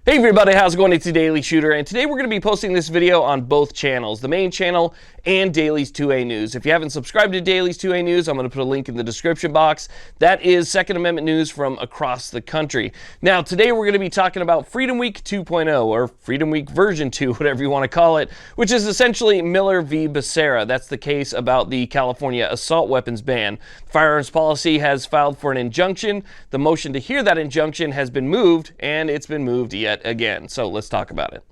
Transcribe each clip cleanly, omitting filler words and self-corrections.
Hey everybody, how's it going? It's the Daily Shooter, and today we're going to be posting this video on both channels, the main channel and Dailies 2A News. If you haven't subscribed to Dailies 2A News, I'm going to put a link in the description box. That is Second Amendment news from across the country. Now, today we're going to be talking about Freedom Week 2.0, or Freedom Week version 2, whatever you want to call it, which is essentially Miller v. Becerra. That's the case about the California assault weapons ban. Firearms Policy has filed for an injunction. The motion to hear that injunction has been moved, and it's been moved yet again. So let's talk about it.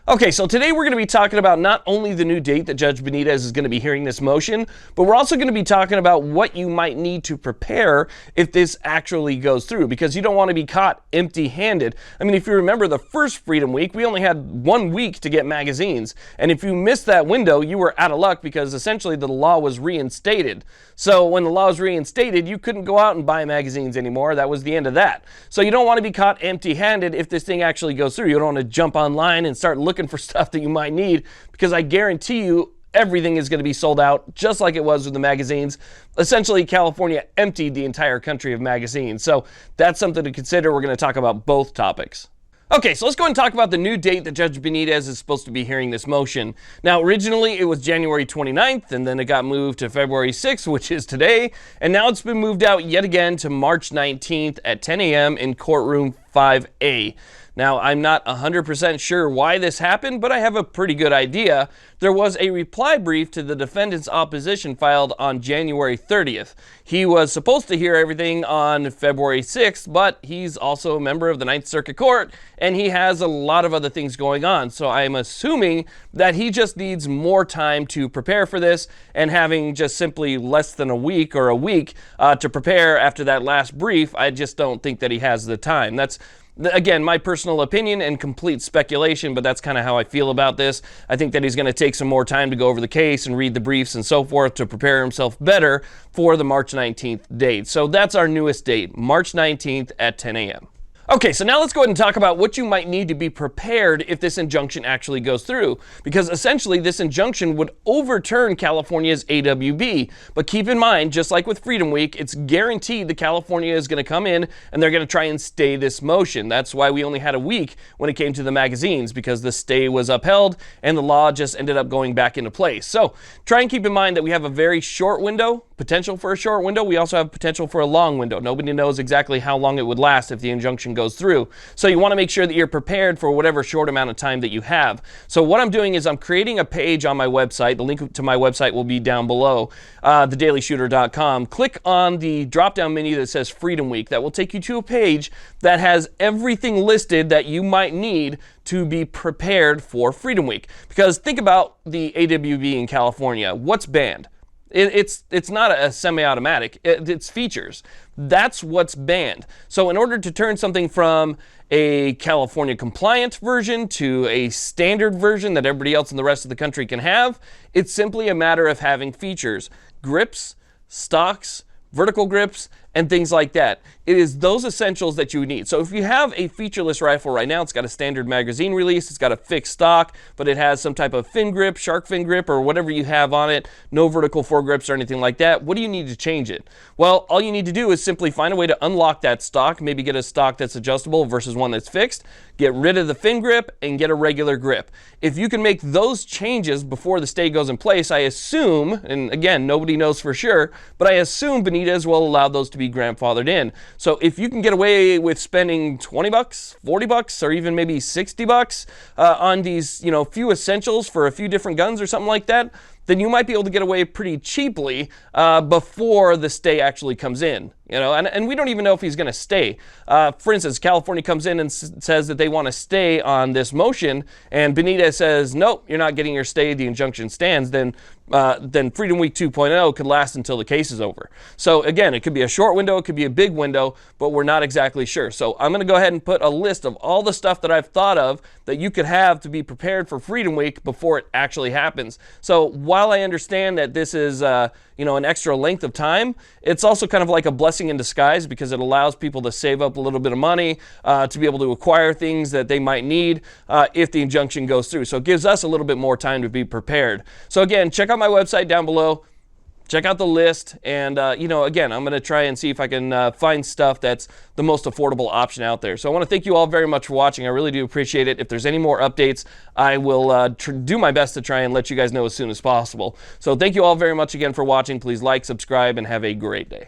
Okay, so today we're going to be talking about not only the new date that Judge Benitez is going to be hearing this motion, but we're also going to be talking about what you might need to prepare if this actually goes through, because you don't want to be caught empty-handed. I mean, if you remember the first Freedom Week, we only had 1 week to get magazines, and if you missed that window, you were out of luck because essentially the law was reinstated. So when the law was reinstated, you couldn't go out and buy magazines anymore. That was the end of that. So you don't want to be caught empty-handed if this thing actually goes through. You don't want to jump online and start looking for stuff that you might need, because I guarantee you everything is going to be sold out just like it was with the magazines. Essentially, California emptied the entire country of magazines. So that's something to consider. We're going to talk about both topics. Okay, so let's go and talk about the new date that Judge Benitez is supposed to be hearing this motion. Now, originally it was January 29th, and then it got moved to February 6th, which is today, and now it's been moved out yet again to March 19th at 10 a.m. in courtroom 5A. Now, I'm not 100% sure why this happened, but I have a pretty good idea. There was a reply brief to the defendant's opposition filed on January 30th. He was supposed to hear everything on February 6th, but he's also a member of the Ninth Circuit Court, and he has a lot of other things going on. So I'm assuming that he just needs more time to prepare for this, and having just simply less than a week or a week to prepare after that last brief, I just don't think that he has the time. That's, again, my personal opinion and complete speculation, but that's kind of how I feel about this. I think that he's going to take some more time to go over the case and read the briefs and so forth to prepare himself better for the March 19th date. So that's our newest date, March 19th at 10 a.m. Okay, so now let's go ahead and talk about what you might need to be prepared if this injunction actually goes through, because essentially this injunction would overturn California's AWB. But keep in mind, just like with Freedom Week, it's guaranteed that California is going to come in and they're going to try and stay this motion. That's why we only had a week when it came to the magazines, because the stay was upheld and the law just ended up going back into place. So try and keep in mind that we have a very short window, potential for a short window. We also have potential for a long window. Nobody knows exactly how long it would last if the injunction goes through. So you want to make sure that you're prepared for whatever short amount of time that you have. So what I'm doing is I'm creating a page on my website. The link to my website will be down below, thedailyshooter.com. Click on the drop-down menu that says Freedom Week. That will take you to a page that has everything listed that you might need to be prepared for Freedom Week. Because think about the AWB in California. What's banned? It's not a semi-automatic, it's features. That's what's banned. So in order to turn something from a California compliant version to a standard version that everybody else in the rest of the country can have, it's simply a matter of having features, grips, stocks, vertical grips, and things like that. It is those essentials that you need. So if you have a featureless rifle right now, it's got a standard magazine release, it's got a fixed stock, but it has some type of fin grip, shark fin grip, or whatever you have on it, no vertical foregrips or anything like that, what do you need to change it? Well, all you need to do is simply find a way to unlock that stock, maybe get a stock that's adjustable versus one that's fixed, get rid of the fin grip, and get a regular grip. If you can make those changes before the stay goes in place, I assume, and again, nobody knows for sure, but I assume Benitez will allow those to be grandfathered in. So if you can get away with spending 20 bucks, 40 bucks, or even maybe 60 bucks on these, few essentials for a few different guns or something like that, then you might be able to get away pretty cheaply before the stay actually comes in. And we don't even know if he's going to stay. For instance, California comes in and says that they want to stay on this motion, and Benitez says, nope, you're not getting your stay, the injunction stands, then Freedom Week 2.0 could last until the case is over. So again, it could be a short window, it could be a big window, but we're not exactly sure. So I'm going to go ahead and put a list of all the stuff that I've thought of that you could have to be prepared for Freedom Week before it actually happens. So while I understand that this is an extra length of time, it's also kind of like a blessing in disguise, because it allows people to save up a little bit of money to be able to acquire things that they might need if the injunction goes through. So it gives us a little bit more time to be prepared. So again, check out my website down below. check out the list. And, again, I'm going to try and see if I can find stuff that's the most affordable option out there. So I want to thank you all very much for watching. I really do appreciate it. If there's any more updates, I will do my best to try and let you guys know as soon as possible. So thank you all very much again for watching. Please like, subscribe, and have a great day.